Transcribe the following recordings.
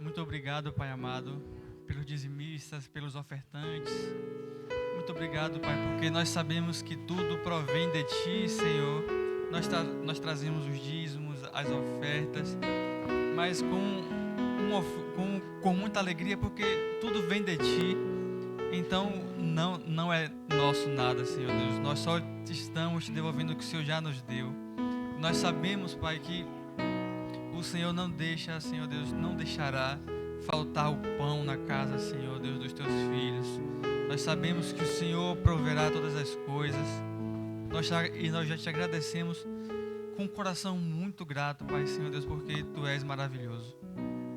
Muito obrigado, Pai amado, pelos dizimistas, pelos ofertantes. Muito obrigado, Pai, porque nós sabemos que tudo provém de Ti, Senhor. Nós trazemos os dízimos, as ofertas, mas com muita alegria, porque tudo vem de Ti. Então, não é nosso nada, Senhor Deus. Nós só estamos te devolvendo o que o Senhor já nos deu. Nós sabemos, Pai, que o Senhor não deixa, Senhor Deus, não deixará faltar o pão na casa, Senhor Deus, dos teus filhos. Nós sabemos que o Senhor proverá todas as coisas. Nós já te agradecemos com um coração muito grato, Pai, Senhor Deus, porque Tu és maravilhoso.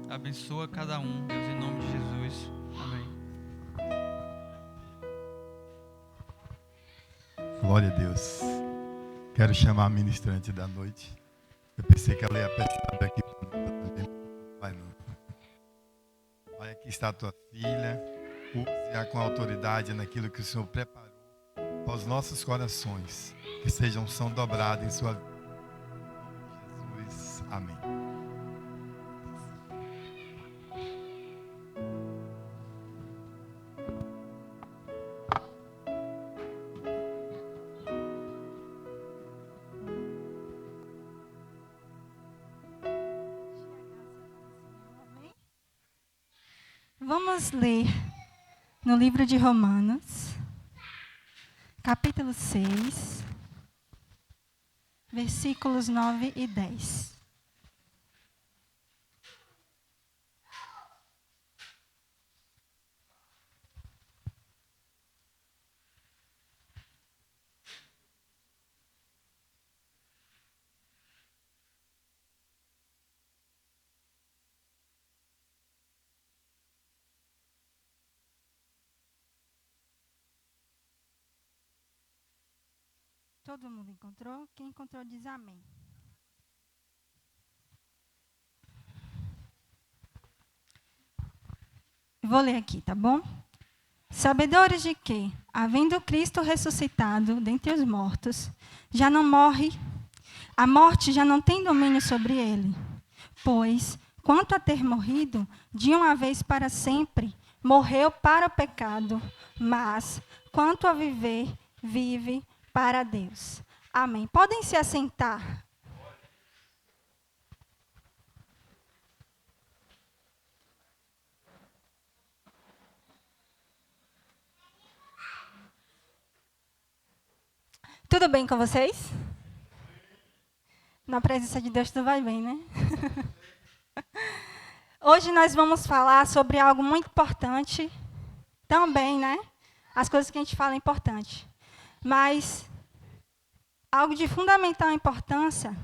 Abençoa cada um, Deus, em nome de Jesus. Amém. Glória a Deus. Quero chamar a ministrante da noite. Eu pensei que ela ia apertar aqui. Vai não. Pai, aqui está a tua filha. Use-a com autoridade naquilo que o Senhor preparou para os nossos corações. Que seja unção dobrada em sua vida. Em nome de Jesus. Amém. Vamos ler no livro de Romanos, capítulo 6, versículos 9 e 10. Todo mundo encontrou? Quem encontrou diz amém. Vou ler aqui, tá bom? Sabedores de que, havendo Cristo ressuscitado dentre os mortos, já não morre, a morte já não tem domínio sobre ele. Pois, quanto a ter morrido, de uma vez para sempre, morreu para o pecado, mas, quanto a viver, vive para Deus. Amém. Podem se assentar. Tudo bem com vocês? Na presença de Deus tudo vai bem, né? Hoje nós vamos falar sobre algo muito importante também, né? As coisas que a gente fala é importante. Mas algo de fundamental importância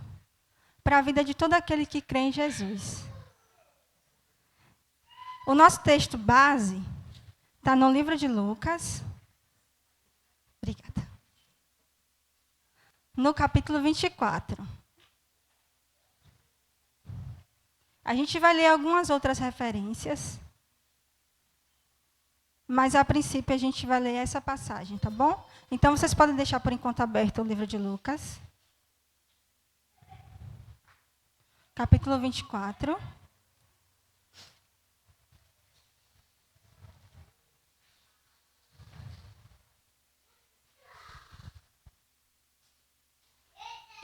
para a vida de todo aquele que crê em Jesus. O nosso texto base está no livro de Lucas. Obrigada. No capítulo 24. A gente vai ler algumas outras referências, mas a princípio a gente vai ler essa passagem, tá bom? Então vocês podem deixar por enquanto aberto o livro de Lucas. Capítulo 24.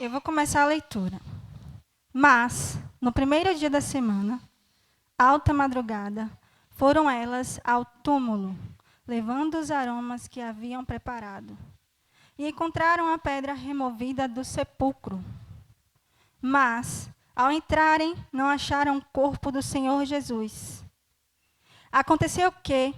Eu vou começar a leitura. Mas, no primeiro dia da semana, alta madrugada, foram elas ao túmulo, levando os aromas que haviam preparado. E encontraram a pedra removida do sepulcro. Mas, ao entrarem, não acharam o corpo do Senhor Jesus. Aconteceu que,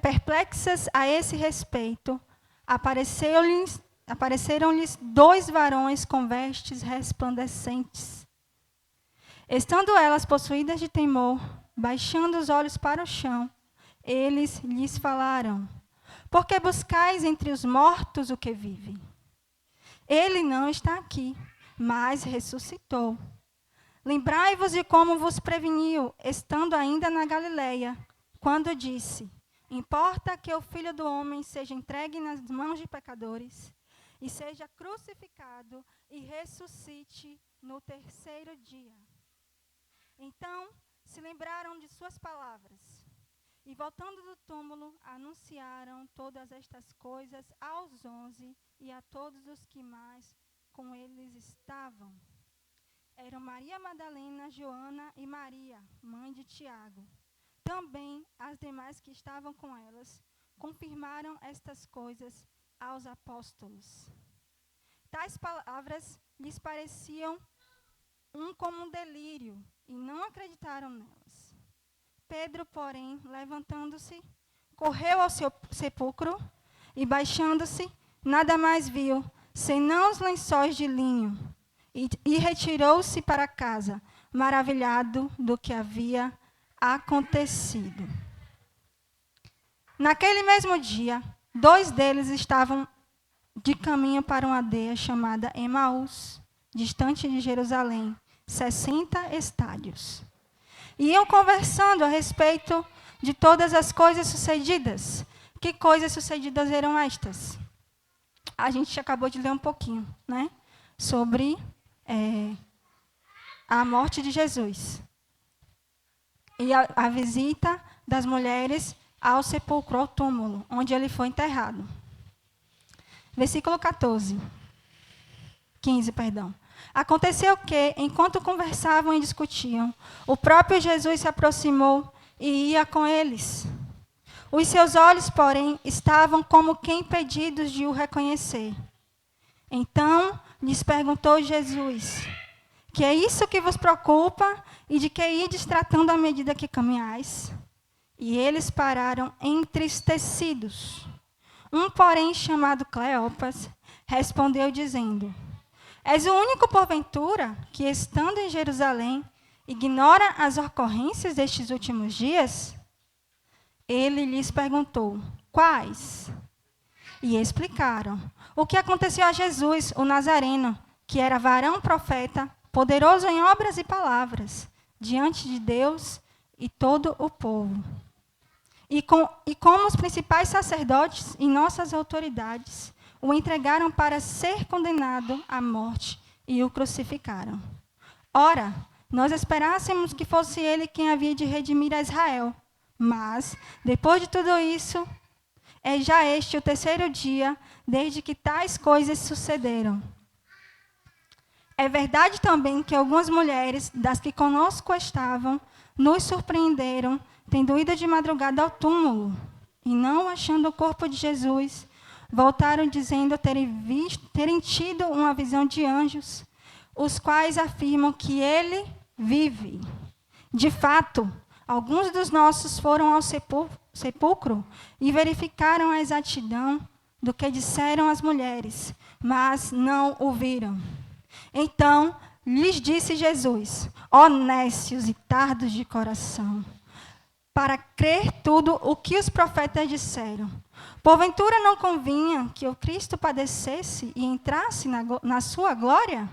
perplexas a esse respeito, apareceram-lhes 2 varões com vestes resplandecentes. Estando elas possuídas de temor, baixando os olhos para o chão, eles lhes falaram: por que buscais entre os mortos o que vive? Ele não está aqui, mas ressuscitou. Lembrai-vos de como vos preveniu, estando ainda na Galileia, quando disse: importa que o Filho do Homem seja entregue nas mãos de pecadores, e seja crucificado e ressuscite no terceiro dia. Então se lembraram de suas palavras. E voltando do túmulo, anunciaram todas estas coisas aos 11 e a todos os que mais com eles estavam. Eram Maria Madalena, Joana e Maria, mãe de Tiago. Também as demais que estavam com elas confirmaram estas coisas aos apóstolos. Tais palavras lhes pareciam como um delírio e não acreditaram nelas. Pedro, porém, levantando-se, correu ao seu sepulcro e, baixando-se, nada mais viu, senão os lençóis de linho, e retirou-se para casa, maravilhado do que havia acontecido. Naquele mesmo dia, 2 deles estavam de caminho para uma aldeia chamada Emaús, distante de Jerusalém, 60 estádios. Iam conversando a respeito de todas as coisas sucedidas. Que coisas sucedidas eram estas? A gente acabou de ler um pouquinho, né? Sobre a morte de Jesus. E a visita das mulheres ao sepulcro, ao túmulo, onde ele foi enterrado. Versículo 15. Aconteceu que, enquanto conversavam e discutiam, o próprio Jesus se aproximou e ia com eles. Os seus olhos, porém, estavam como que impedidos de o reconhecer. Então lhes perguntou Jesus: que é isso que vos preocupa e de que ides tratando à medida que caminhais? E eles pararam entristecidos. Um, porém, chamado Cleopas, respondeu dizendo: és o único, porventura, que, estando em Jerusalém, ignora as ocorrências destes últimos dias? Ele lhes perguntou: quais? E explicaram o que aconteceu a Jesus, o Nazareno, que era varão profeta, poderoso em obras e palavras, diante de Deus e todo o povo. E como os principais sacerdotes e nossas autoridades o entregaram para ser condenado à morte e o crucificaram. Ora, nós esperássemos que fosse ele quem havia de redimir a Israel. Mas, depois de tudo isso, é já este o 3º dia desde que tais coisas sucederam. É verdade também que algumas mulheres, das que conosco estavam, nos surpreenderam, tendo ido de madrugada ao túmulo, e não achando o corpo de Jesus, voltaram dizendo terem tido uma visão de anjos, os quais afirmam que ele vive. De fato, alguns dos nossos foram ao sepulcro e verificaram a exatidão do que disseram as mulheres, mas não o viram. Então lhes disse Jesus: ó nécios e tardos de coração, para crer tudo o que os profetas disseram. Porventura não convinha que o Cristo padecesse e entrasse na sua glória?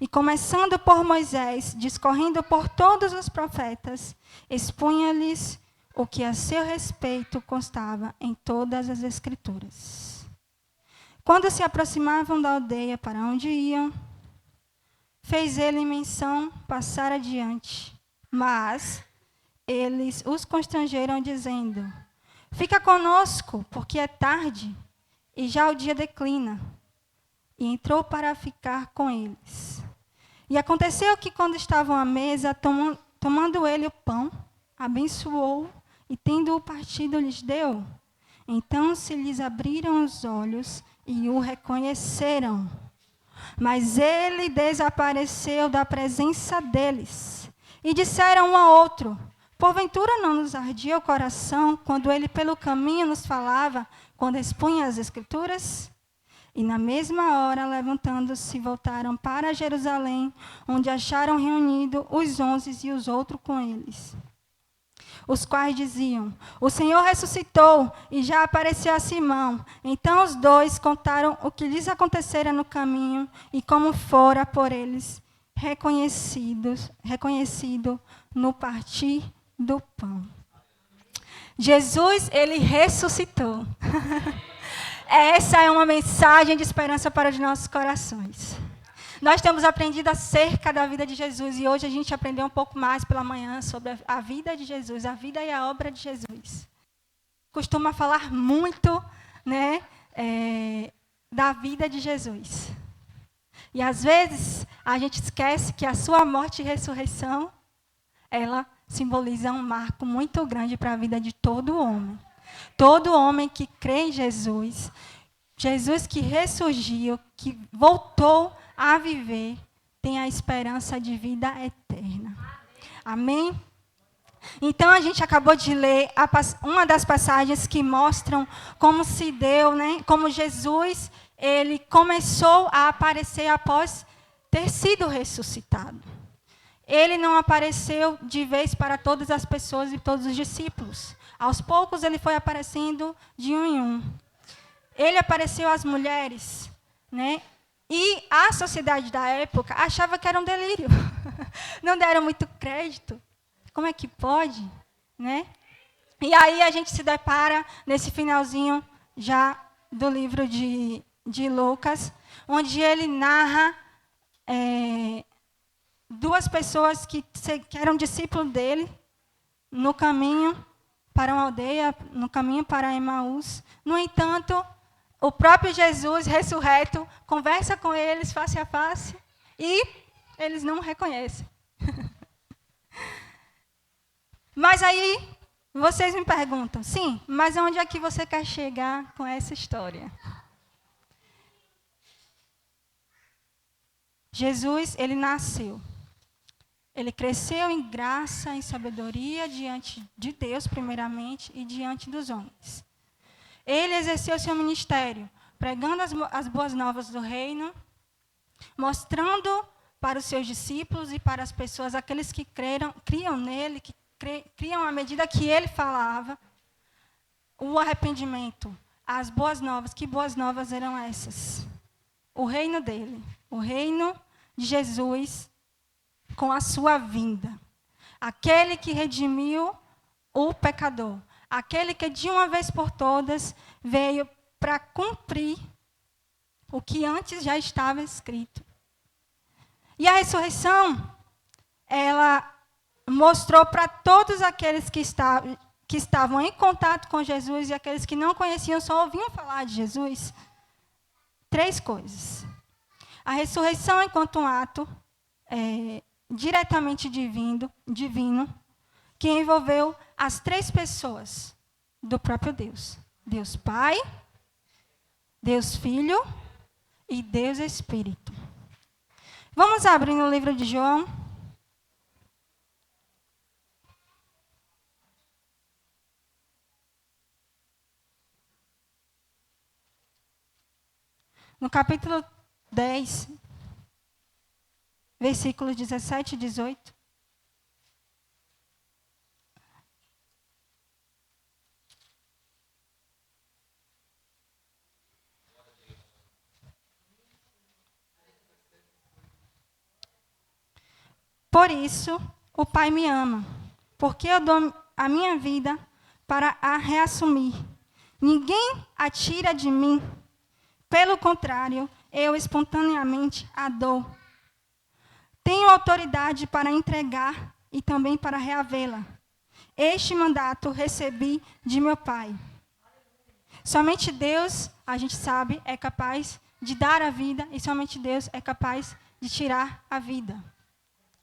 E começando por Moisés, discorrendo por todos os profetas, expunha-lhes o que a seu respeito constava em todas as Escrituras. Quando se aproximavam da aldeia para onde iam, fez ele menção passar adiante, mas eles os constrangeram, dizendo: fica conosco, porque é tarde, e já o dia declina. E entrou para ficar com eles. E aconteceu que, quando estavam à mesa, tomando ele o pão, abençoou, e tendo-o partido, lhes deu. Então se lhes abriram os olhos, e o reconheceram. Mas ele desapareceu da presença deles. E disseram um ao outro: porventura não nos ardia o coração quando ele pelo caminho nos falava, quando expunha as Escrituras? E na mesma hora, levantando-se, voltaram para Jerusalém, onde acharam reunidos os 11 e os outros com eles. Os quais diziam: o Senhor ressuscitou e já apareceu a Simão. Então os 2 contaram o que lhes acontecera no caminho e como fora por eles reconhecido no partir do pão. Jesus, ele ressuscitou. Essa é uma mensagem de esperança para os nossos corações. Nós temos aprendido acerca da vida de Jesus e hoje a gente aprendeu um pouco mais pela manhã sobre a vida de Jesus, a vida e a obra de Jesus. Costuma falar muito, né, da vida de Jesus. E às vezes a gente esquece que a sua morte e ressurreição, ela simboliza um marco muito grande para a vida de todo homem. Todo homem que crê em Jesus, Jesus que ressurgiu, que voltou a viver, tem a esperança de vida eterna. Amém? Então, a gente acabou de ler uma das passagens que mostram como se deu, né? Como Jesus, ele começou a aparecer após ter sido ressuscitado. Ele não apareceu de vez para todas as pessoas e todos os discípulos. Aos poucos, ele foi aparecendo de um em um. Ele apareceu às mulheres, né? E a sociedade da época achava que era um delírio. Não deram muito crédito. Como é que pode, né? E aí a gente se depara nesse finalzinho já do livro de Lucas, onde ele narra duas pessoas que eram discípulos dele no caminho para uma aldeia, no caminho para Emaús. No entanto, o próprio Jesus, ressurreto, conversa com eles face a face e eles não o reconhecem. Mas aí, vocês me perguntam, sim, mas onde é que você quer chegar com essa história? Jesus, ele nasceu. Ele cresceu em graça, em sabedoria, diante de Deus, primeiramente, e diante dos homens. Ele exerceu seu ministério, pregando as boas novas do reino, mostrando para os seus discípulos e para as pessoas, aqueles que criam nele, que criam à medida que ele falava, o arrependimento, as boas novas. Que boas novas eram essas? O reino dele, o reino de Jesus com a sua vinda. Aquele que redimiu o pecador. Aquele que de uma vez por todas veio para cumprir o que antes já estava escrito. E a ressurreição, ela mostrou para todos aqueles que estavam em contato com Jesus e aqueles que não conheciam, só ouviam falar de Jesus, 3 coisas. A ressurreição enquanto um ato diretamente divino, que envolveu as 3 pessoas do próprio Deus. Deus Pai, Deus Filho e Deus Espírito. Vamos abrir no livro de João. No capítulo 10, versículos 17 e 18. Por isso, o Pai me ama, porque eu dou a minha vida para a reassumir. Ninguém a tira de mim. Pelo contrário, eu espontaneamente a dou. Tenho autoridade para entregar e também para reavê-la. Este mandato recebi de meu Pai. Somente Deus, a gente sabe, é capaz de dar a vida e somente Deus é capaz de tirar a vida.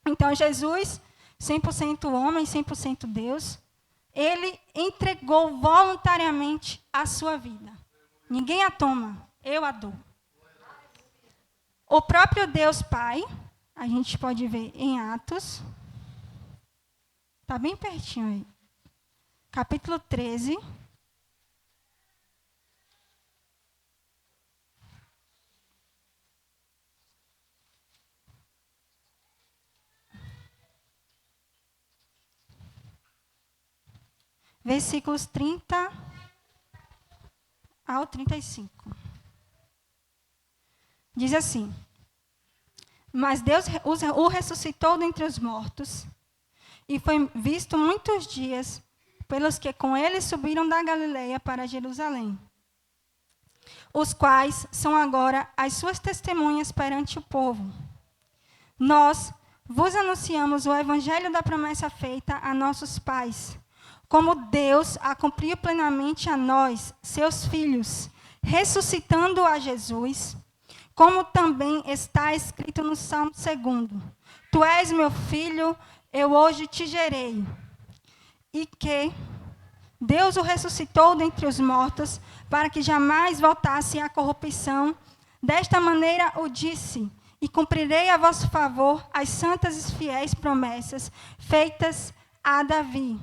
Então, Jesus, 100% homem, 100% Deus, ele entregou voluntariamente a sua vida. Ninguém a toma, eu a dou. O próprio Deus Pai, a gente pode ver em Atos, está bem pertinho aí, capítulo 13. Versículos 30 ao 35. Diz assim: Mas Deus o ressuscitou dentre os mortos, e foi visto muitos dias pelos que com ele subiram da Galileia para Jerusalém, os quais são agora as suas testemunhas perante o povo. nós vos anunciamos o evangelho da promessa feita a nossos pais, como Deus a cumpriu plenamente a nós, seus filhos, ressuscitando a Jesus, como também está escrito no Salmo 2: Tu és meu filho, eu hoje te gerei. E que Deus o ressuscitou dentre os mortos, para que jamais voltasse à corrupção. Desta maneira o disse: e cumprirei a vosso favor as santas e fiéis promessas feitas a Davi.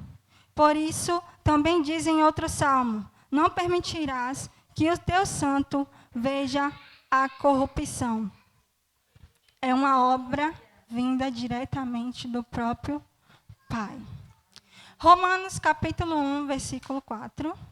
Por isso, também diz em outro salmo: não permitirás que o teu santo veja a corrupção. É uma obra vinda diretamente do próprio Pai. Romanos capítulo 1, versículo 4.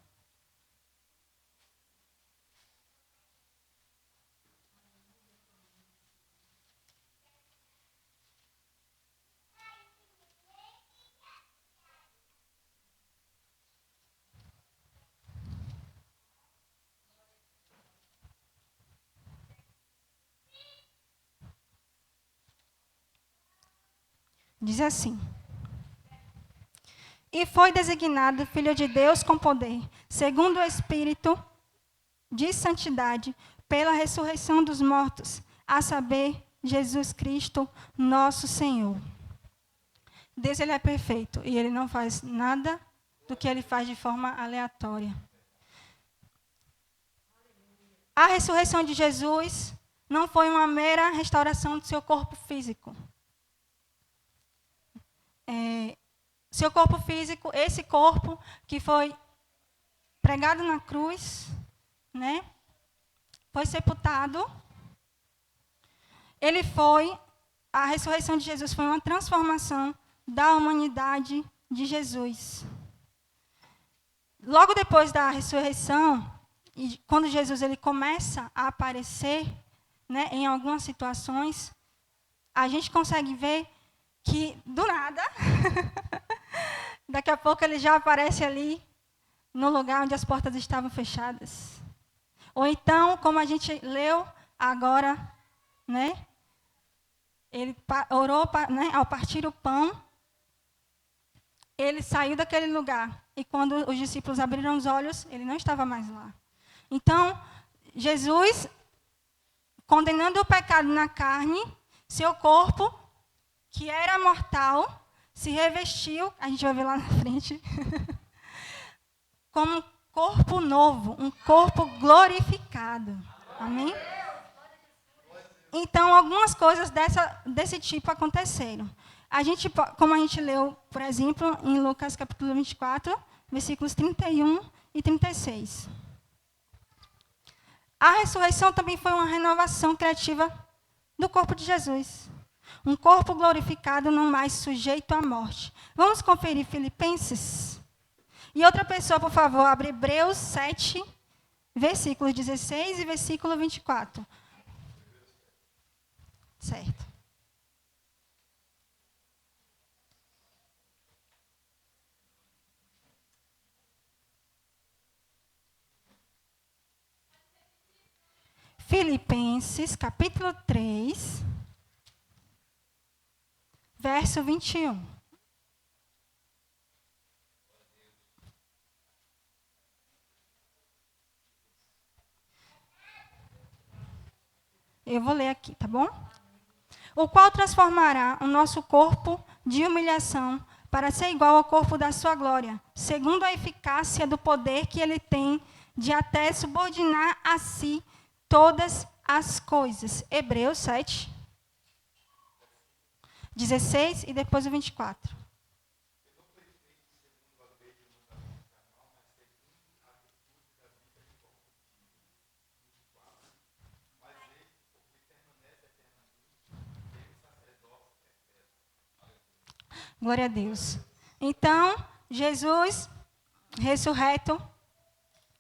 Diz assim: e foi designado Filho de Deus com poder, segundo o Espírito de santidade, pela ressurreição dos mortos, a saber, Jesus Cristo, nosso Senhor. Deus, ele é perfeito e ele não faz nada do que ele faz de forma aleatória. A ressurreição de Jesus não foi uma mera restauração do seu corpo físico. Seu corpo físico, esse corpo que foi pregado na cruz, né? Foi sepultado. A ressurreição de Jesus foi uma transformação da humanidade de Jesus. Logo depois da ressurreição, e quando Jesus ele começa a aparecer, né, em algumas situações, a gente consegue ver que, do nada, daqui a pouco ele já aparece ali, no lugar onde as portas estavam fechadas. Ou então, como a gente leu agora, né, ele orou, né, ao partir o pão, ele saiu daquele lugar. E quando os discípulos abriram os olhos, ele não estava mais lá. Então, Jesus, condenando o pecado na carne, seu corpo, que era mortal, se revestiu, a gente vai ver lá na frente, como um corpo novo, um corpo glorificado. Amém? Então, algumas coisas desse tipo aconteceram. Como a gente leu, por exemplo, em Lucas capítulo 24, versículos 31 e 36. A ressurreição também foi uma renovação criativa do corpo de Jesus. Um corpo glorificado, não mais sujeito à morte. Vamos conferir Filipenses? E outra pessoa, por favor, abre Hebreus 7, versículos 16 e versículo 24. Certo. Filipenses, capítulo 3, verso 21. Eu vou ler aqui, tá bom? O qual transformará o nosso corpo de humilhação para ser igual ao corpo da sua glória, segundo a eficácia do poder que ele tem de até subordinar a si todas as coisas. Hebreus 7, 16 e depois o 24. Glória a Deus. Então, Jesus, ressurreto,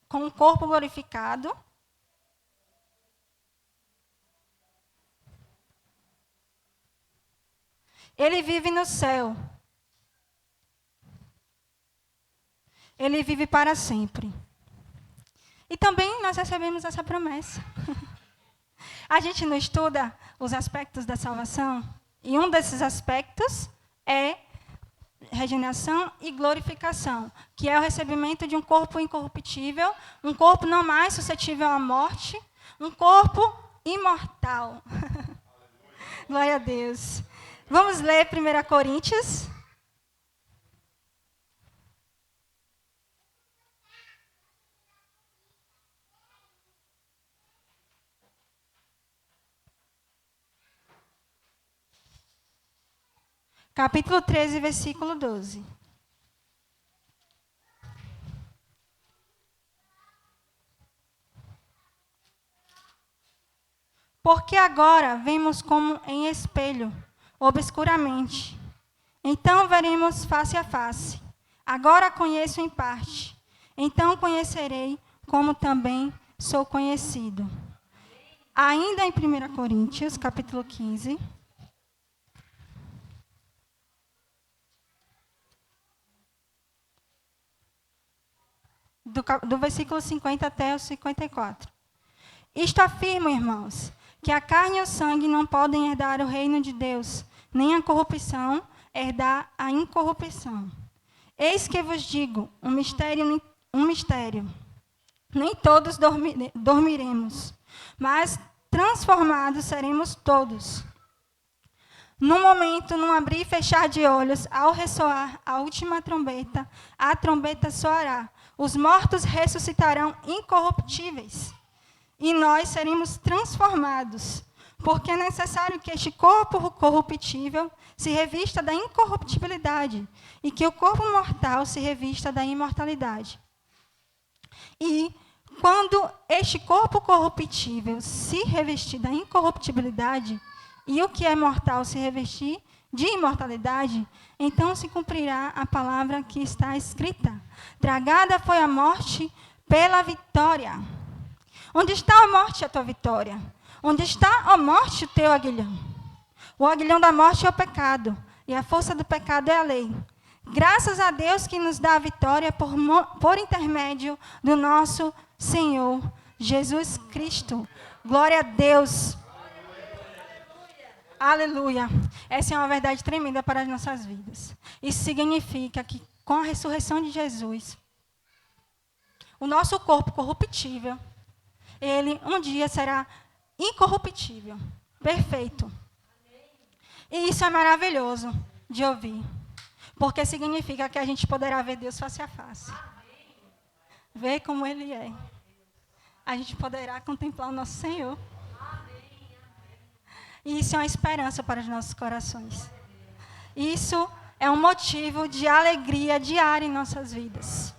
com o corpo glorificado, ele vive no céu. Ele vive para sempre. E também nós recebemos essa promessa. A gente não estuda os aspectos da salvação E um desses aspectos é regeneração e glorificação, que é o recebimento de um corpo incorruptível, um corpo não mais suscetível à morte, um corpo imortal. Glória a Deus. Vamos ler 1 Coríntios. Capítulo 13, versículo 12. Porque agora vemos como em espelho, obscuramente. Então veremos face a face. Agora conheço em parte. Então conhecerei como também sou conhecido. Ainda em 1 Coríntios, capítulo 15. Do versículo 50 até o 54. Isto afirmo, irmãos, que a carne e o sangue não podem herdar o reino de Deus, nem a corrupção herdar a incorrupção. Eis que vos digo um mistério. Nem todos dormiremos, mas transformados seremos todos. Num momento, num abrir e fechar de olhos, ao ressoar a última trombeta, a trombeta soará. Os mortos ressuscitarão incorruptíveis, e nós seremos transformados, porque é necessário que este corpo corruptível se revista da incorruptibilidade, e que o corpo mortal se revista da imortalidade. E quando este corpo corruptível se revestir da incorruptibilidade, e o que é mortal se revestir de imortalidade, então se cumprirá a palavra que está escrita. Tragada foi a morte pela vitória. Onde está a morte, a tua vitória? Onde está a morte, o teu aguilhão? O aguilhão da morte é o pecado, e a força do pecado é a lei. Graças a Deus que nos dá a vitória por intermédio do nosso Senhor Jesus Cristo. Glória a Deus. Aleluia. Essa é uma verdade tremenda para as nossas vidas. Isso significa que com a ressurreição de Jesus, o nosso corpo corruptível, ele um dia será incorruptível, perfeito. E isso é maravilhoso de ouvir, porque significa que a gente poderá ver Deus face a face. Ver como Ele é. A gente poderá contemplar o nosso Senhor. E isso é uma esperança para os nossos corações. Isso é um motivo de alegria diária em nossas vidas.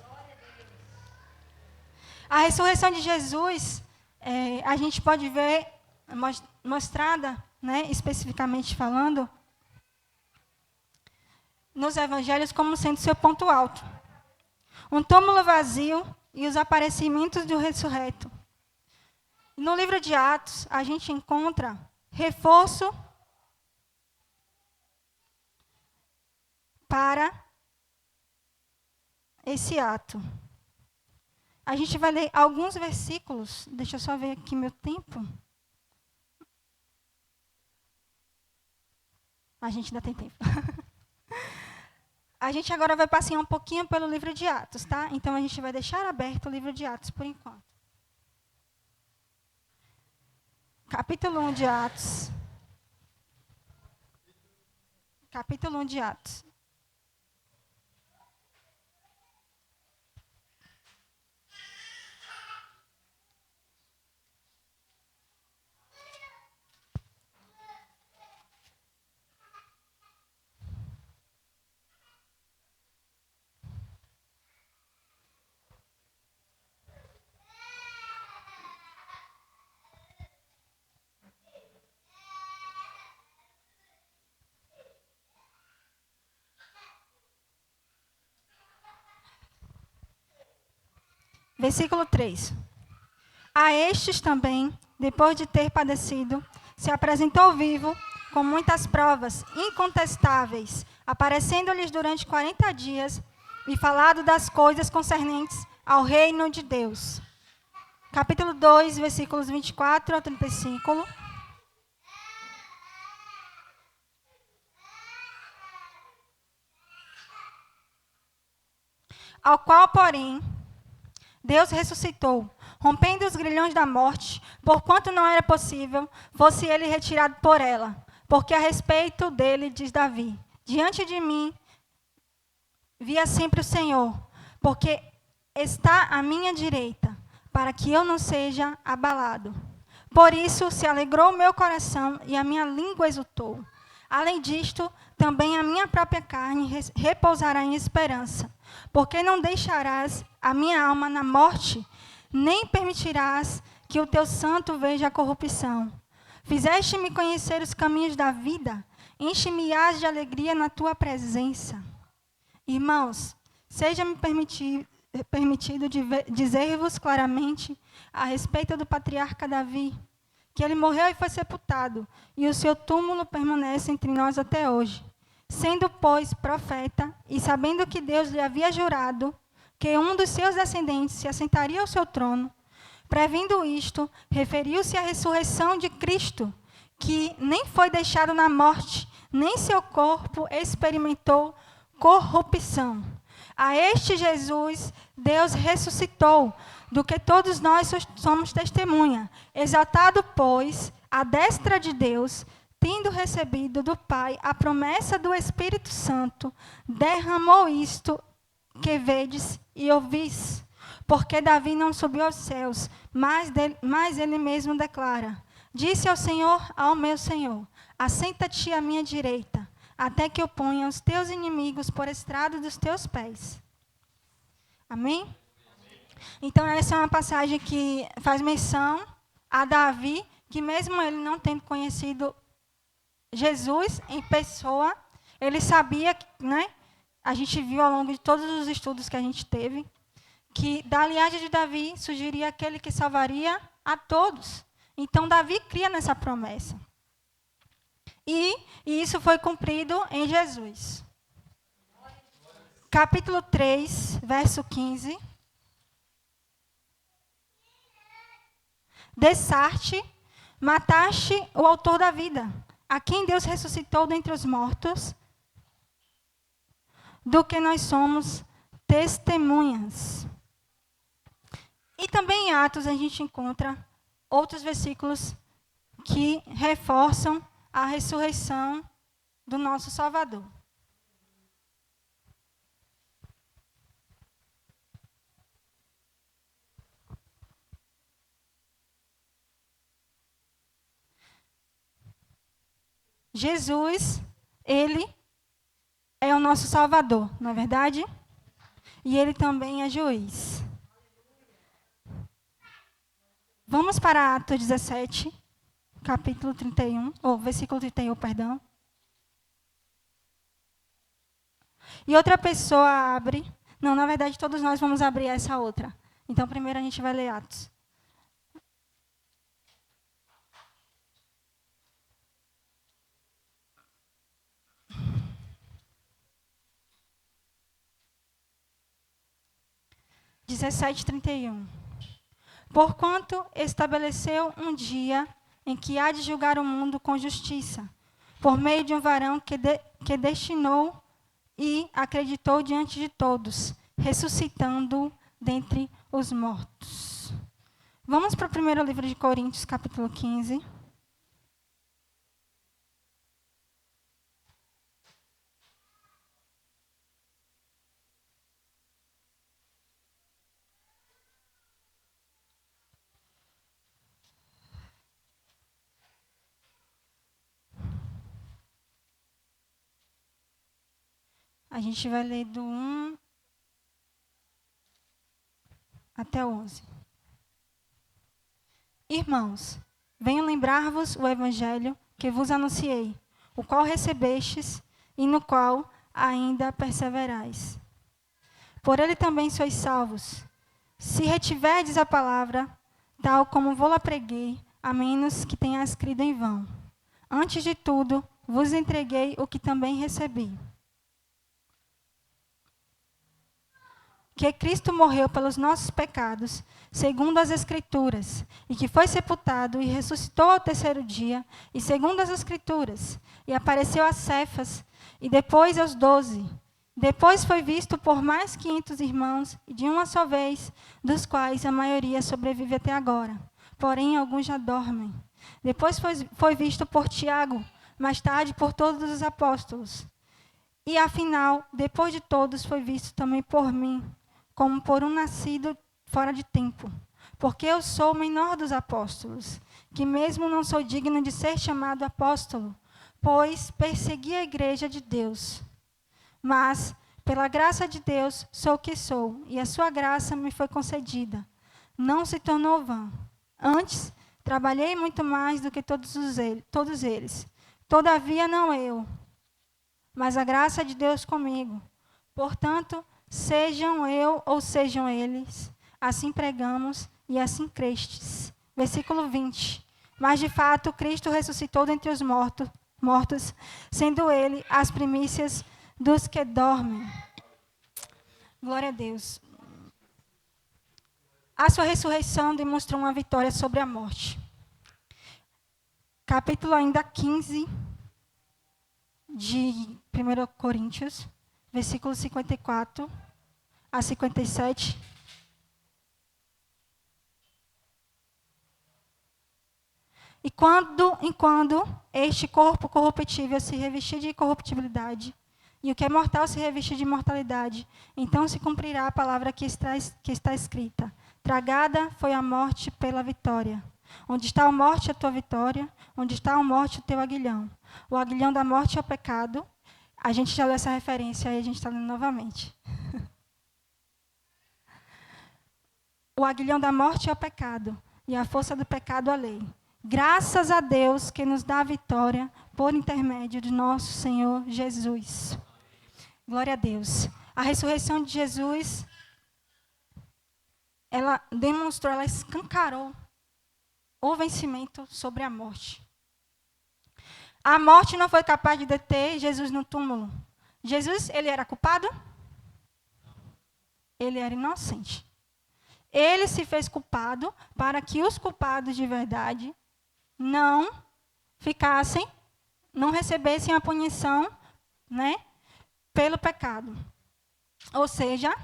A ressurreição de Jesus, a gente pode ver mostrada, né, especificamente falando, nos evangelhos como sendo seu ponto alto. Um túmulo vazio e os aparecimentos do ressurreto. No livro de Atos, a gente encontra reforço para esse ato. A gente vai ler alguns versículos. Deixa eu só ver aqui meu tempo. A gente ainda tem tempo. A gente agora vai passear um pouquinho pelo livro de Atos, tá? Então, a gente vai deixar aberto o livro de Atos por enquanto. Capítulo 1 de Atos. Capítulo 1 de Atos. Versículo 3. A estes também, depois de ter padecido, se apresentou vivo, com muitas provas incontestáveis, aparecendo-lhes durante 40 dias, e falado das coisas concernentes ao reino de Deus. Capítulo 2, versículos 24 a 35. ao qual, porém, Deus ressuscitou, rompendo os grilhões da morte, porquanto não era possível fosse ele retirado por ela. Porque a respeito dele, diz Davi, diante de mim via sempre o Senhor, porque está à minha direita, para que eu não seja abalado. Por isso se alegrou o meu coração e a minha língua exultou. Além disto, também a minha própria carne repousará em esperança, porque não deixarás a minha alma na morte, nem permitirás que o teu santo veja a corrupção. Fizeste-me conhecer os caminhos da vida, enche-me-ás de alegria na tua presença. Irmãos, seja-me permitido dizer-vos claramente a respeito do patriarca Davi, que ele morreu e foi sepultado, e o seu túmulo permanece entre nós até hoje. Sendo, pois, profeta, e sabendo que Deus lhe havia jurado que um dos seus descendentes se assentaria ao seu trono, prevendo isto, referiu-se à ressurreição de Cristo, que nem foi deixado na morte, nem seu corpo experimentou corrupção. A este Jesus, Deus ressuscitou, do que todos nós somos testemunha. Exaltado, pois, à destra de Deus, tendo recebido do Pai a promessa do Espírito Santo, derramou isto que vedes e ouvis. Porque Davi não subiu aos céus, mas ele mesmo declara: disse ao Senhor, ao meu Senhor, assenta-te à minha direita, até que eu ponha os teus inimigos por estrado dos teus pés. Amém? Então, essa é uma passagem que faz menção a Davi, que mesmo ele não tendo conhecido Jesus em pessoa, ele sabia, né? A gente viu ao longo de todos os estudos que a gente teve, que da linhagem de Davi surgiria aquele que salvaria a todos. Então, Davi cria nessa promessa. E isso foi cumprido em Jesus. Capítulo 3, verso 15. Dessarte, mataste o autor da vida, a quem Deus ressuscitou dentre os mortos, do que nós somos testemunhas. E também em Atos a gente encontra outros versículos que reforçam a ressurreição do nosso Salvador. Jesus, ele é o nosso Salvador, não é verdade? E ele também é juiz. Vamos para Atos 17, capítulo 31, versículo 31, perdão. E outra pessoa abre. Não, na verdade, todos nós vamos abrir essa outra. Então, primeiro a gente vai ler Atos. (17:31). Porquanto estabeleceu um dia em que há de julgar o mundo com justiça, por meio de um varão que destinou e acreditou diante de todos, ressuscitando dentre os mortos. Vamos para o primeiro livro de Coríntios, capítulo 15. A gente vai ler do 1 até o 11. Irmãos, venho lembrar-vos o evangelho que vos anunciei, o qual recebestes e no qual ainda perseverais. Por ele também sois salvos, se retiverdes a palavra, tal como vou-la preguei, a menos que tenhas crido em vão. Antes de tudo, vos entreguei o que também recebi. Que Cristo morreu pelos nossos pecados, segundo as Escrituras, e que foi sepultado e ressuscitou ao terceiro dia, e segundo as Escrituras, e apareceu a Cefas, e depois aos 12. Depois foi visto por mais 500 irmãos, e de uma só vez, dos quais a maioria sobrevive até agora. Porém, alguns já dormem. Depois foi visto por Tiago, mais tarde por todos os apóstolos. E, afinal, depois de todos, foi visto também por mim, como por um nascido fora de tempo. Porque eu sou o menor dos apóstolos, que mesmo não sou digno de ser chamado apóstolo, pois persegui a igreja de Deus. Mas, pela graça de Deus, sou o que sou, e a sua graça me foi concedida. Não se tornou vã. Antes, trabalhei muito mais do que todos eles. Todavia, não eu, mas a graça de Deus comigo. Portanto, sejam eu ou sejam eles, assim pregamos e assim crestes. Versículo 20. Mas, de fato, Cristo ressuscitou dentre os mortos, sendo ele as primícias dos que dormem. Glória a Deus. A sua ressurreição demonstrou uma vitória sobre a morte. Capítulo ainda 15 de 1 Coríntios, versículos 54 a 57. E quando este corpo corruptível se revestir de corruptibilidade, e o que é mortal se revestir de mortalidade, então se cumprirá a palavra que está escrita. Tragada foi a morte pela vitória. Onde está a morte, a tua vitória? Onde está a morte, o teu aguilhão? O aguilhão da morte é o pecado. A gente já leu essa referência, aí a gente está lendo novamente. O aguilhão da morte é o pecado, e a força do pecado a lei. Graças a Deus que nos dá a vitória por intermédio de nosso Senhor Jesus. Glória a Deus. A ressurreição de Jesus, ela demonstrou, ela escancarou o vencimento sobre a morte. A morte não foi capaz de deter Jesus no túmulo. Jesus, ele era culpado? Ele era inocente. Ele se fez culpado para que os culpados de verdade não ficassem, não recebessem a punição, né, pelo pecado. Ou seja,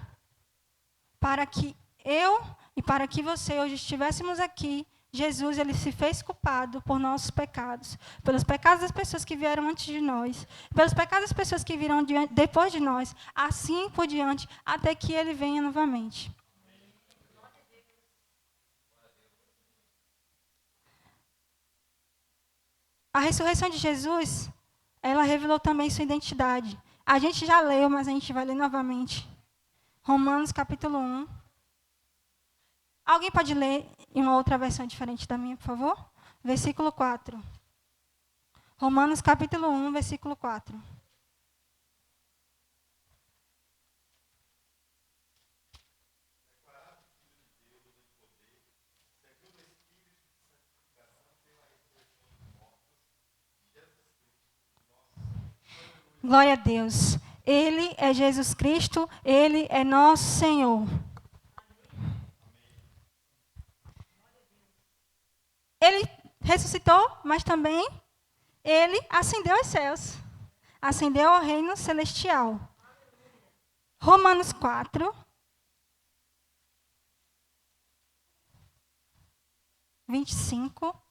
para que eu e para que você hoje estivéssemos aqui, Jesus, ele se fez culpado por nossos pecados, pelos pecados das pessoas que vieram antes de nós, pelos pecados das pessoas que virão depois de nós, assim por diante, até que ele venha novamente. A ressurreição de Jesus, ela revelou também sua identidade. A gente já leu, mas a gente vai ler novamente. Romanos capítulo 1. Alguém pode ler em uma outra versão diferente da minha, por favor? Versículo 4. Romanos capítulo 1, versículo 4. Glória a Deus. Ele é Jesus Cristo, ele é nosso Senhor. Ele ressuscitou, mas também ele ascendeu aos céus. Ascendeu ao reino celestial. Romanos 4, 25.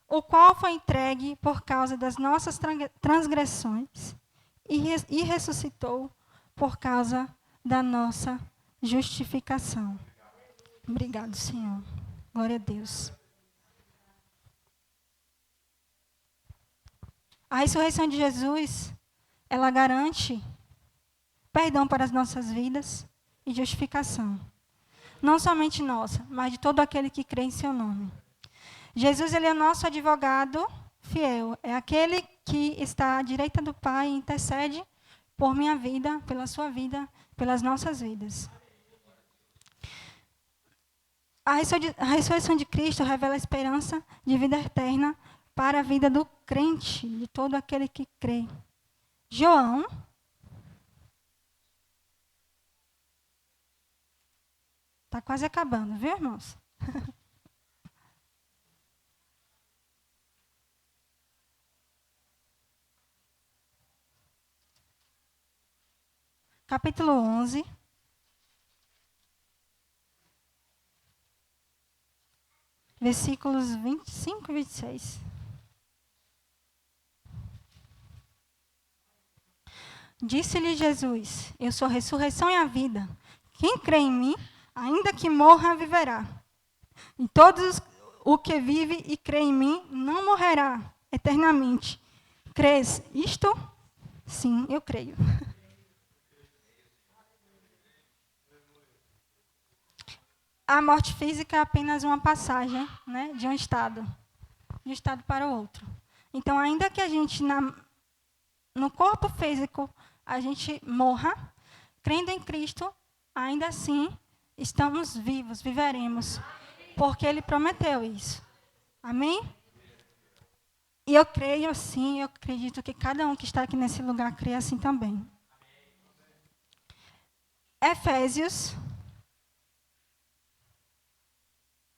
O qual foi entregue por causa das nossas transgressões e ressuscitou por causa da nossa justificação. Obrigado, Senhor. Glória a Deus. A ressurreição de Jesus, ela garante perdão para as nossas vidas e justificação. Não somente nossa, mas de todo aquele que crê em seu nome. Jesus, ele é o nosso advogado fiel. É aquele que está à direita do Pai e intercede por minha vida, pela sua vida, pelas nossas vidas. A ressurreição de Cristo revela a esperança de vida eterna para a vida do crente, de todo aquele que crê. João, Está quase acabando, viu, irmãos? Capítulo 11. Versículos 25 e 26. Disse-lhe Jesus: Eu sou a ressurreição e a vida. Quem crê em mim, ainda que morra, viverá. E todos o que vive e crê em mim não morrerá eternamente. Crês isto? Sim, eu creio. A morte física é apenas uma passagem, né, de um estado para o outro. Então, ainda que a gente, no corpo físico, a gente morra, crendo em Cristo, ainda assim, estamos vivos, viveremos, porque Ele prometeu isso. Amém? E eu creio assim, eu acredito que cada um que está aqui nesse lugar crê assim também. Efésios.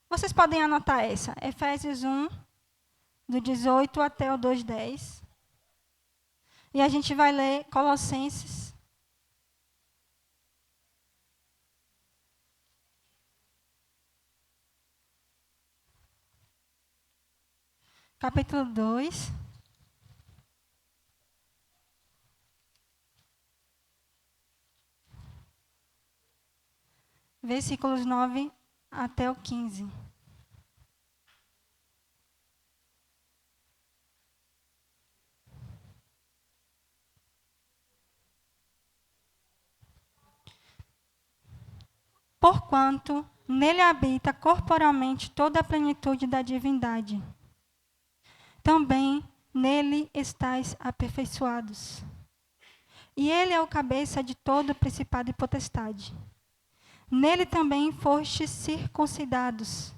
Vocês podem anotar essa. Efésios 1, do 18 até o 2:10. E a gente vai ler Colossenses. Capítulo 2. Versículos 9 até o 15. Porquanto nele habita corporalmente toda a plenitude da divindade. Também nele estáis aperfeiçoados. E ele é o cabeça de todo principado e potestade. Nele também fostes circuncidados,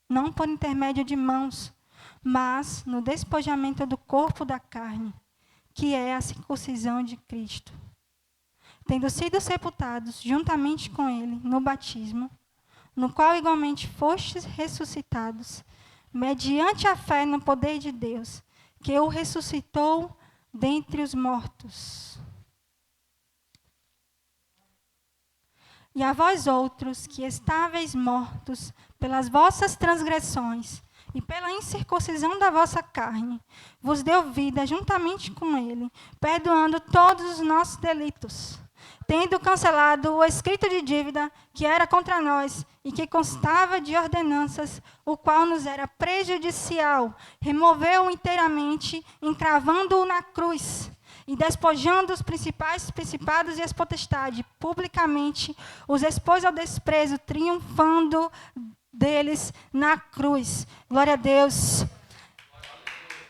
não por intermédio de mãos, mas no despojamento do corpo da carne, que é a circuncisão de Cristo. Tendo sido sepultados juntamente com ele no batismo, no qual igualmente fostes ressuscitados, mediante a fé no poder de Deus, que o ressuscitou dentre os mortos. E a vós outros, que estáveis mortos pelas vossas transgressões e pela incircuncisão da vossa carne, vos deu vida juntamente com ele, perdoando todos os nossos delitos, tendo cancelado o escrito de dívida que era contra nós e que constava de ordenanças, o qual nos era prejudicial, removeu-o inteiramente, encravando-o na cruz, e despojando os principados e as potestades, publicamente os expôs ao desprezo, triunfando deles na cruz. Glória a Deus.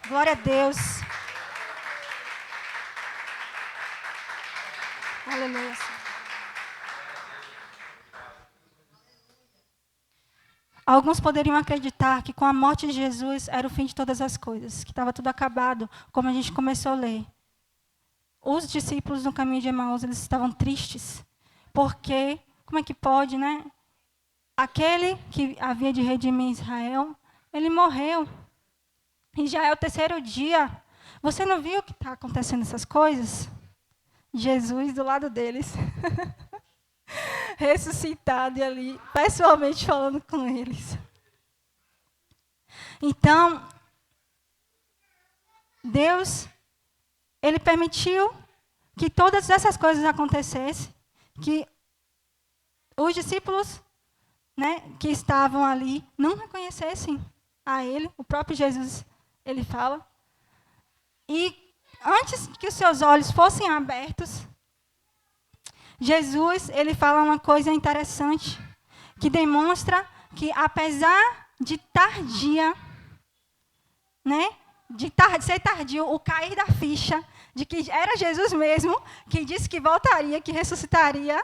Glória a Deus. Aleluia. Alguns poderiam acreditar que com a morte de Jesus era o fim de todas as coisas, que estava tudo acabado, como a gente começou a ler. Os discípulos no caminho de Emaús, eles estavam tristes, porque, como é que pode, né? Aquele que havia de redimir Israel, ele morreu. E já é o 3º dia. Você não viu que está acontecendo essas coisas? Jesus do lado deles, ressuscitado e ali, pessoalmente falando com eles. Então, Deus, Ele permitiu que todas essas coisas acontecessem, que os discípulos, né, que estavam ali não reconhecessem a Ele, o próprio Jesus, Ele fala. E antes que os seus olhos fossem abertos, Jesus, Ele fala uma coisa interessante, que demonstra que apesar de tardia, né, de ser tardio, o cair da ficha, de que era Jesus mesmo, que disse que voltaria, que ressuscitaria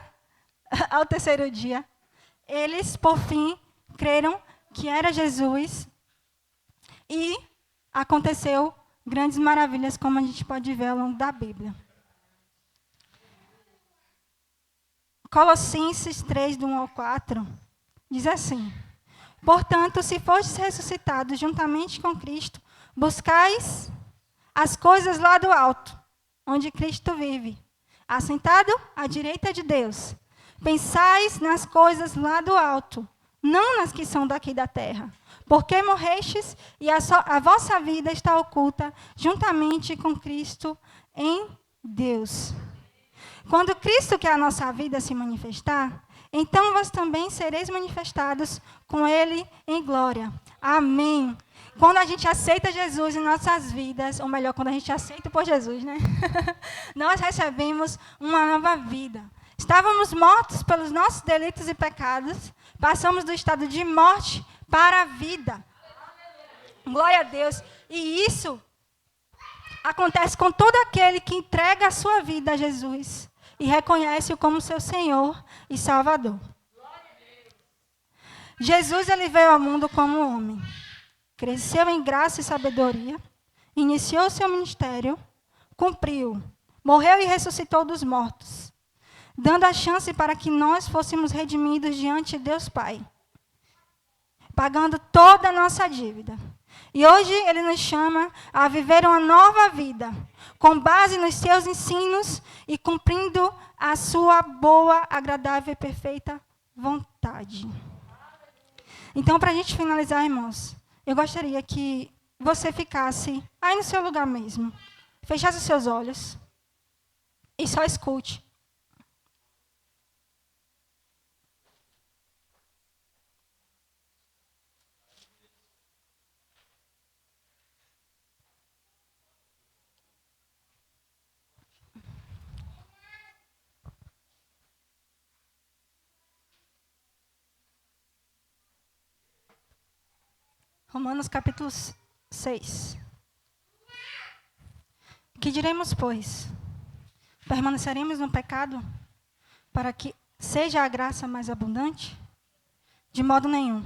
ao 3º dia, eles, por fim, creram que era Jesus e aconteceu grandes maravilhas, como a gente pode ver ao longo da Bíblia. Colossenses 3, do 1 ao 4, Diz assim: portanto, se fostes ressuscitados juntamente com Cristo, buscais as coisas lá do alto, onde Cristo vive, assentado à direita de Deus. Pensais nas coisas lá do alto, não nas que são daqui da terra. Porque morrestes e a vossa vida está oculta juntamente com Cristo em Deus. Quando Cristo, que é a nossa vida, se manifestar, então vós também sereis manifestados com Ele em glória. Amém. Quando a gente aceita Jesus em nossas vidas, ou melhor, quando a gente aceita por Jesus, né? Nós recebemos uma nova vida. Estávamos mortos pelos nossos delitos e pecados, passamos do estado de morte para a vida. Glória a Deus. E isso acontece com todo aquele que entrega a sua vida a Jesus e reconhece-o como seu Senhor e Salvador. Jesus, ele veio ao mundo como homem. Cresceu em graça e sabedoria, iniciou seu ministério, cumpriu, morreu e ressuscitou dos mortos, dando a chance para que nós fôssemos redimidos diante de Deus Pai, pagando toda a nossa dívida. E hoje ele nos chama a viver uma nova vida, com base nos seus ensinos e cumprindo a sua boa, agradável e perfeita vontade. Então, para a gente finalizar, irmãos, eu gostaria que você ficasse aí no seu lugar mesmo, fechasse os seus olhos e só escute. Romanos capítulo 6. Que diremos, pois? Permaneceremos no pecado para que seja a graça mais abundante? De modo nenhum.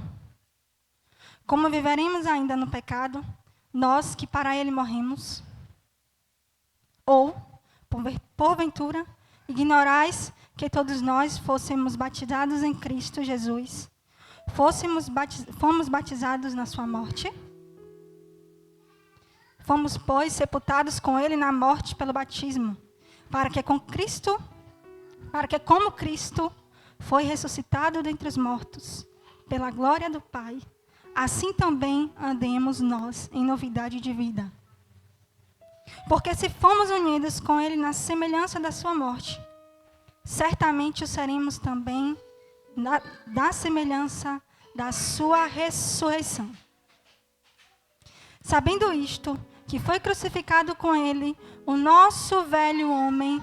Como viveremos ainda no pecado, nós que para ele morremos? Ou, porventura, ignorais que todos nós fôssemos batizados em Cristo Jesus? Fomos batizados na sua morte? Fomos, pois, sepultados com ele na morte pelo batismo, para que como Cristo foi ressuscitado dentre os mortos, pela glória do Pai, assim também andemos nós em novidade de vida. Porque se fomos unidos com ele na semelhança da sua morte, certamente o seremos também da semelhança da sua ressurreição. Sabendo isto, que foi crucificado com ele o nosso velho homem,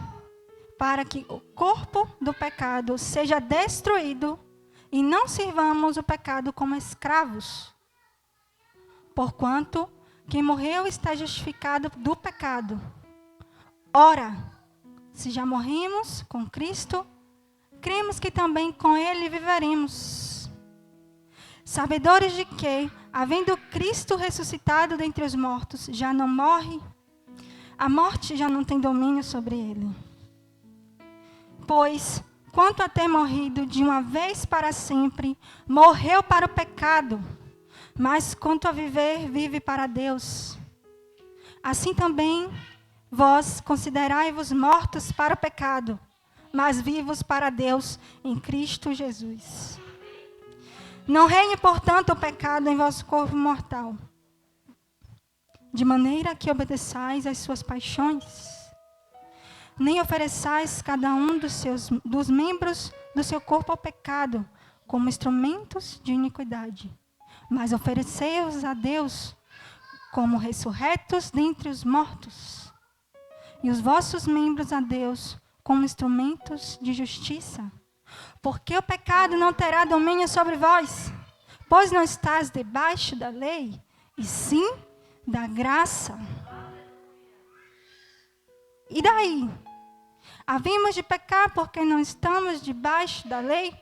para que o corpo do pecado seja destruído e não sirvamos o pecado como escravos. Porquanto quem morreu está justificado do pecado. Ora, se já morrimos com Cristo, cremos que também com ele viveremos. Sabedores de que, havendo Cristo ressuscitado dentre os mortos, já não morre, a morte já não tem domínio sobre ele. Pois, quanto a ter morrido de uma vez para sempre, morreu para o pecado, mas quanto a viver, vive para Deus. Assim também, vós considerai-vos mortos para o pecado, mas vivos para Deus em Cristo Jesus. Não reine, portanto, o pecado em vosso corpo mortal, de maneira que obedeçais às suas paixões, nem ofereçais cada um dos membros do seu corpo ao pecado, como instrumentos de iniquidade, mas oferecei-os a Deus como ressurretos dentre os mortos, e os vossos membros a Deus como instrumentos de justiça. Porque o pecado não terá domínio sobre vós, pois não estás debaixo da lei, e sim da graça. E daí? Havemos de pecar porque não estamos debaixo da lei,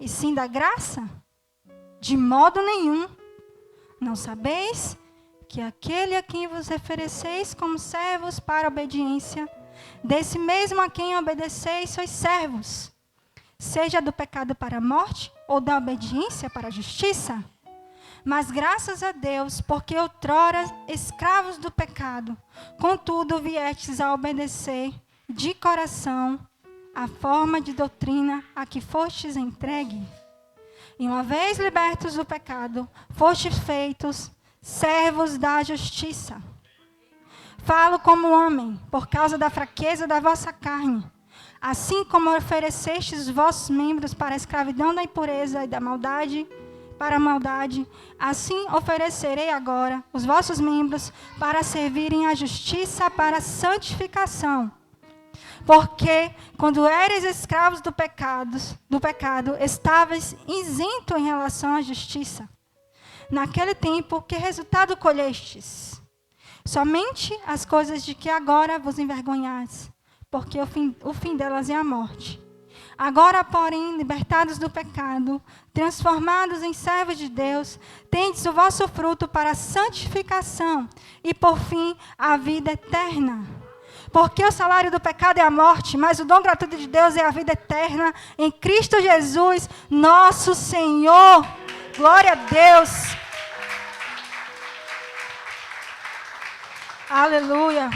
e sim da graça? De modo nenhum. Não sabeis que aquele a quem vos ofereceis como servos para a obediência, desse mesmo a quem obedeceis sois servos, seja do pecado para a morte ou da obediência para a justiça? Mas graças a Deus, porque outrora escravos do pecado, contudo viestes a obedecer de coração a forma de doutrina a que fostes entregue. E uma vez libertos do pecado, fostes feitos servos da justiça. Falo como homem, por causa da fraqueza da vossa carne. Assim como oferecestes os vossos membros para a escravidão da impureza e da maldade, para a maldade, assim oferecerei agora os vossos membros para servirem à justiça para a santificação. Porque quando eres escravos do pecado, estavas isento em relação à justiça. Naquele tempo, que resultado colhestes? Somente as coisas de que agora vos envergonhais, porque o fim delas é a morte. Agora, porém, libertados do pecado, transformados em servos de Deus, tendes o vosso fruto para a santificação e, por fim, a vida eterna. Porque o salário do pecado é a morte, mas o dom gratuito de Deus é a vida eterna em Cristo Jesus, nosso Senhor. Glória a Deus. Aleluia.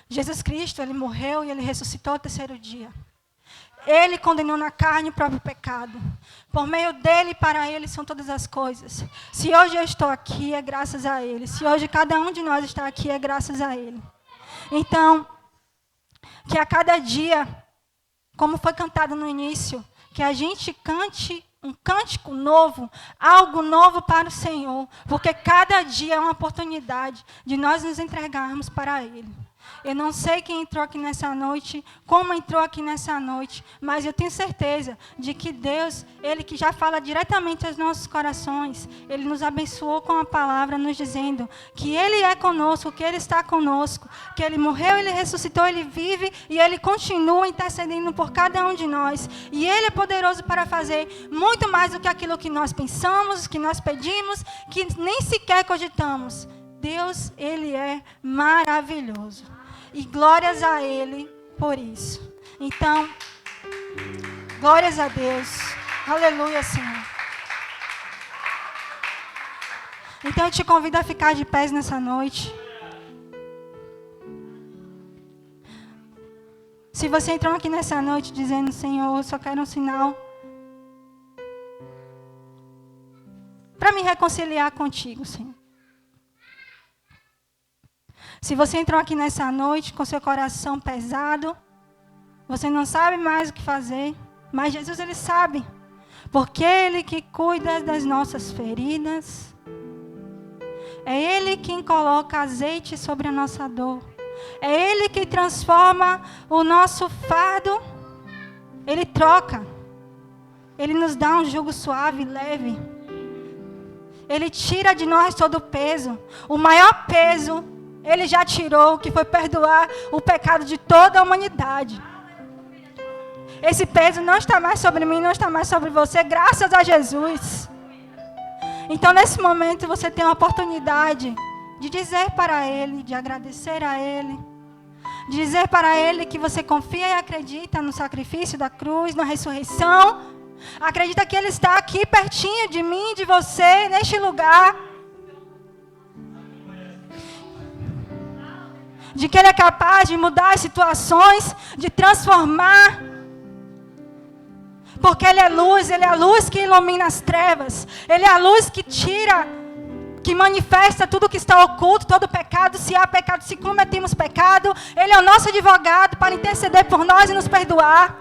Jesus Cristo, ele morreu e ele ressuscitou ao terceiro dia. Ele condenou na carne o próprio pecado. Por meio dele e para ele são todas as coisas. Se hoje eu estou aqui, é graças a ele. Se hoje cada um de nós está aqui, é graças a ele. Então, que a cada dia, como foi cantado no início, que a gente cante um cântico novo, algo novo para o Senhor. Porque cada dia é uma oportunidade de nós nos entregarmos para ele. Eu não sei quem entrou aqui nessa noite, como entrou aqui nessa noite, mas eu tenho certeza de que Deus, ele que já fala diretamente aos nossos corações, ele nos abençoou com a palavra, nos dizendo que ele é conosco, que ele está conosco, que ele morreu, ele ressuscitou, ele vive e ele continua intercedendo por cada um de nós. E ele é poderoso para fazer muito mais do que aquilo que nós pensamos, que nós pedimos, que nem sequer cogitamos. Deus, ele é maravilhoso. E glórias a ele por isso. Então, glórias a Deus. Aleluia, Senhor. Então, eu te convido a ficar de pés nessa noite. Se você entrou aqui nessa noite dizendo, Senhor, eu só quero um sinal para me reconciliar contigo, Senhor. Se você entrou aqui nessa noite com seu coração pesado, você não sabe mais o que fazer, mas Jesus, ele sabe, porque ele que cuida das nossas feridas, é ele quem coloca azeite sobre a nossa dor, é ele que transforma o nosso fardo, ele troca, ele nos dá um jugo suave e leve, ele tira de nós todo o peso, o maior peso, ele já tirou, que foi perdoar o pecado de toda a humanidade. Esse peso não está mais sobre mim, não está mais sobre você, graças a Jesus. Então, nesse momento, você tem a oportunidade de dizer para ele, de agradecer a ele, de dizer para ele que você confia e acredita no sacrifício da cruz, na ressurreição. Acredita que ele está aqui pertinho de mim, de você, neste lugar. De que ele é capaz de mudar as situações, de transformar. Porque ele é a luz que ilumina as trevas. Ele é a luz que tira, que manifesta tudo que está oculto, todo pecado. Se há pecado, se cometemos pecado, ele é o nosso advogado para interceder por nós e nos perdoar.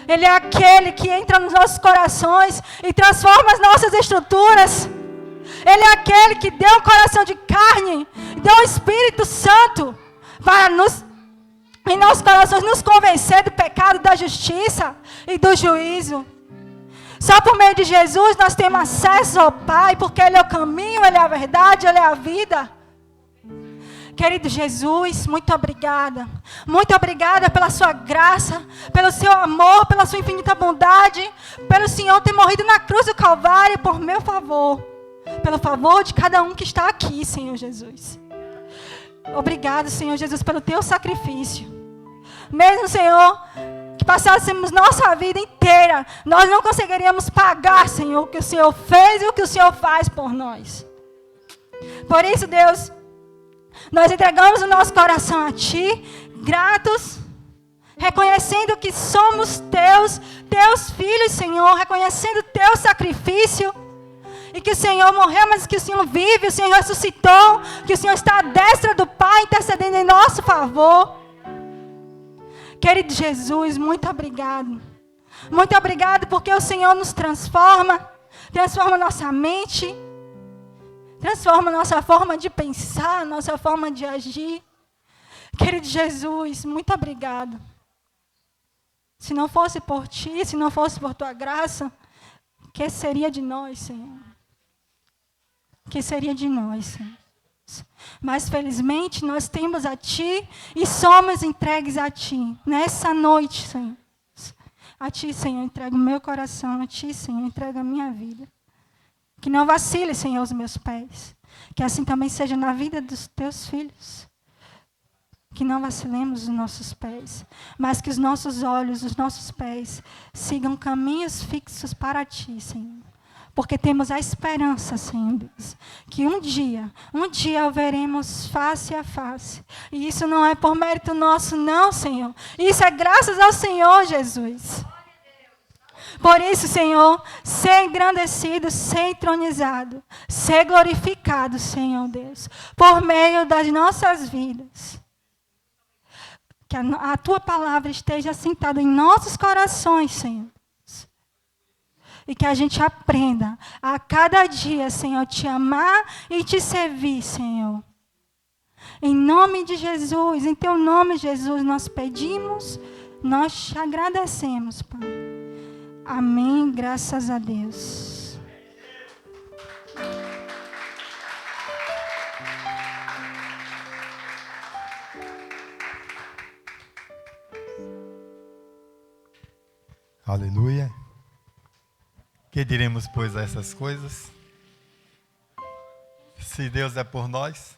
Ele é aquele que entra nos nossos corações e transforma as nossas estruturas. Ele é aquele que deu um coração de carne, deu o Espírito Santo para em nossos corações nos convencer do pecado, da justiça e do juízo. Só por meio de Jesus nós temos acesso ao Pai, porque ele é o caminho, ele é a verdade, ele é a vida. Querido Jesus, muito obrigada. Muito obrigada pela sua graça, pelo seu amor, pela sua infinita bondade, pelo Senhor ter morrido na cruz do Calvário por meu favor. Pelo favor de cada um que está aqui, Senhor Jesus. Obrigado, Senhor Jesus, pelo teu sacrifício. Mesmo, Senhor, que passássemos nossa vida inteira, nós não conseguiríamos pagar, Senhor, o que o Senhor fez e o que o Senhor faz por nós. Por isso, Deus, nós entregamos o nosso coração a Ti, gratos, reconhecendo que somos Teus filhos, Senhor, reconhecendo o Teu sacrifício, e que o Senhor morreu, mas que o Senhor vive, o Senhor ressuscitou, que o Senhor está à destra do Pai, intercedendo em nosso favor. Querido Jesus, muito obrigado. Muito obrigado porque o Senhor nos transforma nossa mente, transforma nossa forma de pensar, nossa forma de agir. Querido Jesus, muito obrigado. Se não fosse por Ti, se não fosse por Tua graça, o que seria de nós, Senhor? O que seria de nós, Senhor? Mas felizmente nós temos a Ti e somos entregues a Ti. Nessa noite, Senhor. A Ti, Senhor, entrego o meu coração. A Ti, Senhor, entrego a minha vida. Que não vacile, Senhor, os meus pés. Que assim também seja na vida dos Teus filhos. Que não vacilemos os nossos pés. Mas que os nossos olhos, os nossos pés sigam caminhos fixos para Ti, Senhor. Porque temos a esperança, Senhor Deus, que um dia o veremos face a face. E isso não é por mérito nosso, não, Senhor. Isso é graças ao Senhor Jesus. Por isso, Senhor, ser engrandecido, ser entronizado, ser glorificado, Senhor Deus, por meio das nossas vidas. Que a Tua palavra esteja assentada em nossos corações, Senhor. E que a gente aprenda a cada dia, Senhor, Te amar e Te servir, Senhor. Em nome de Jesus, em Teu nome, Jesus, nós pedimos, nós Te agradecemos, Pai. Amém, graças a Deus. Aleluia. Que diremos, pois, a essas coisas? Se Deus é por nós,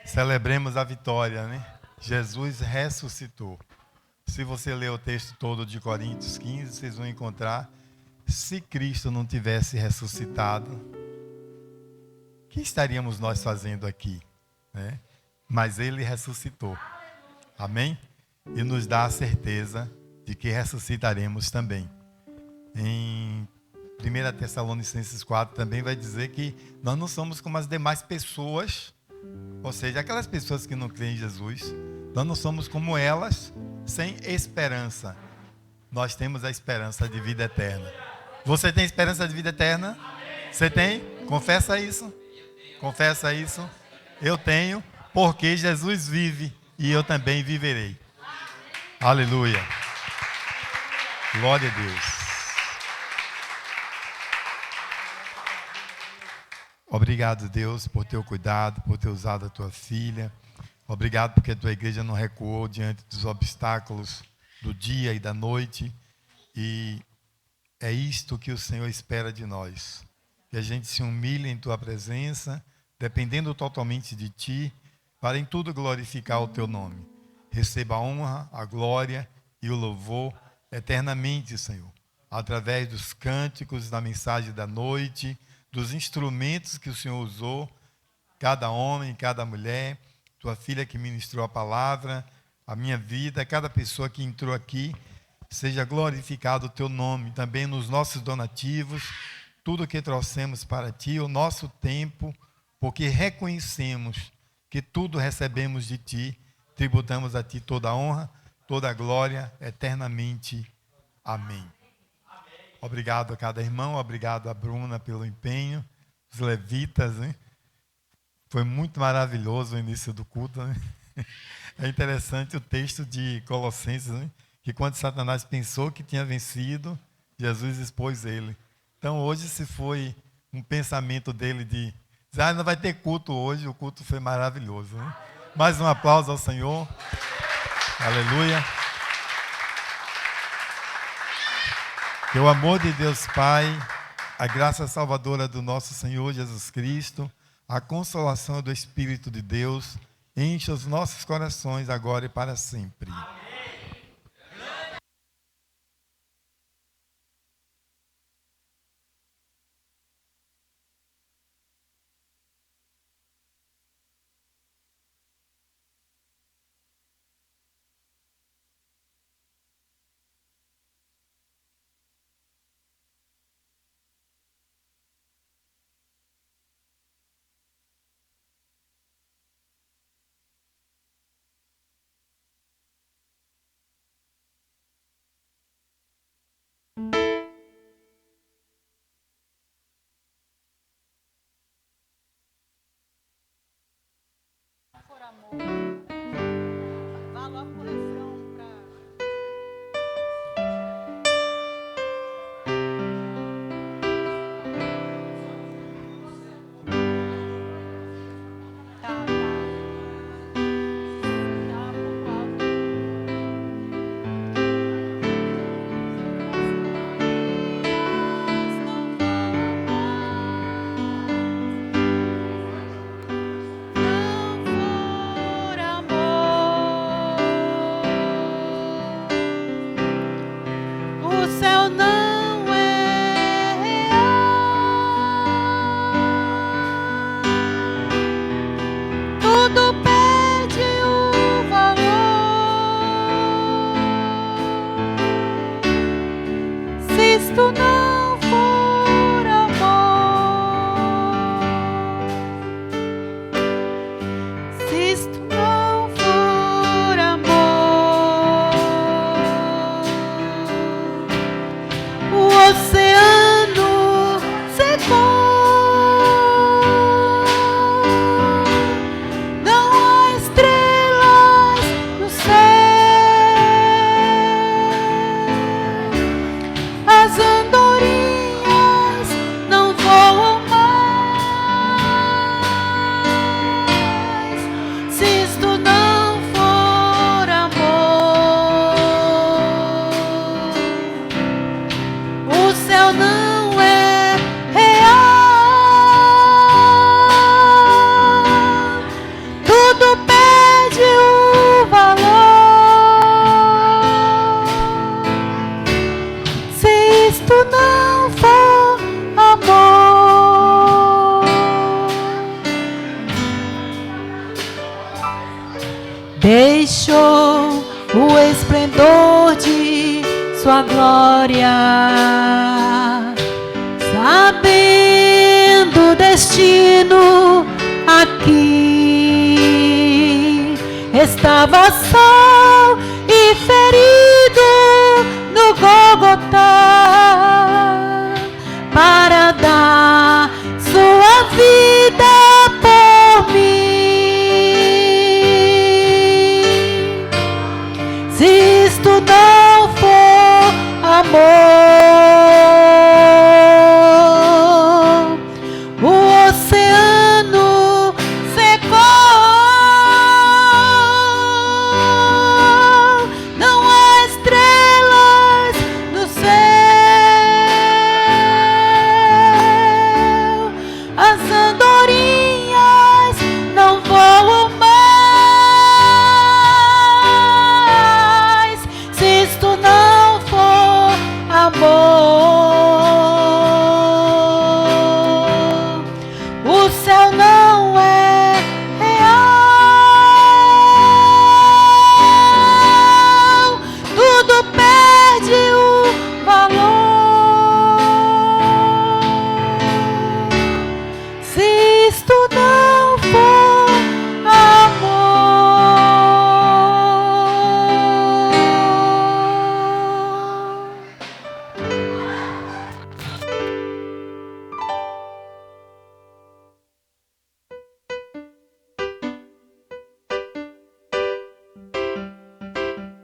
celebremos a vitória, né? Jesus ressuscitou. Se você ler o texto todo de Coríntios 15, vocês vão encontrar, se Cristo não tivesse ressuscitado, o que estaríamos nós fazendo aqui, né? Mas Ele ressuscitou. Amém? E nos dá a certeza de que ressuscitaremos também. Em 1 Tessalonicenses 4 também vai dizer que nós não somos como as demais pessoas, ou seja, aquelas pessoas que não creem em Jesus, nós não somos como elas, sem esperança. Nós temos a esperança de vida eterna. Você tem esperança de vida eterna? Você tem? Confessa isso. Confessa isso. Eu tenho, porque Jesus vive e eu também viverei. Aleluia. Glória a Deus. Obrigado, Deus, por teu cuidado, por ter usado a tua filha. Obrigado porque a tua igreja não recuou diante dos obstáculos do dia e da noite. E é isto que o Senhor espera de nós. Que a gente se humilhe em tua presença, dependendo totalmente de ti, para em tudo glorificar o teu nome. Receba a honra, a glória e o louvor eternamente, Senhor. Através dos cânticos, da mensagem da noite, dos instrumentos que o Senhor usou, cada homem, cada mulher, tua filha que ministrou a palavra, a minha vida, cada pessoa que entrou aqui, seja glorificado o teu nome, também nos nossos donativos, tudo que trouxemos para ti, o nosso tempo, porque reconhecemos que tudo recebemos de ti, tributamos a ti toda a honra, toda a glória, eternamente. Amém. Obrigado a cada irmão, obrigado a Bruna pelo empenho, os levitas, né? Foi muito maravilhoso o início do culto, né? É interessante o texto de Colossenses, né? Que quando Satanás pensou que tinha vencido, Jesus expôs ele. Então hoje, se foi um pensamento dele de dizer, não vai ter culto hoje, o culto foi maravilhoso, né? Mais um aplauso ao Senhor. Aleluia. Que o amor de Deus Pai, a graça salvadora do nosso Senhor Jesus Cristo, a consolação do Espírito de Deus encha os nossos corações agora e para sempre. Vá logo pro refrão pra... Tá um pouco alto. Deixou o esplendor de sua glória, sabendo o destino aqui. Estava só e ferido no Gólgota para dar sua vida por mim. Se isto não for amor,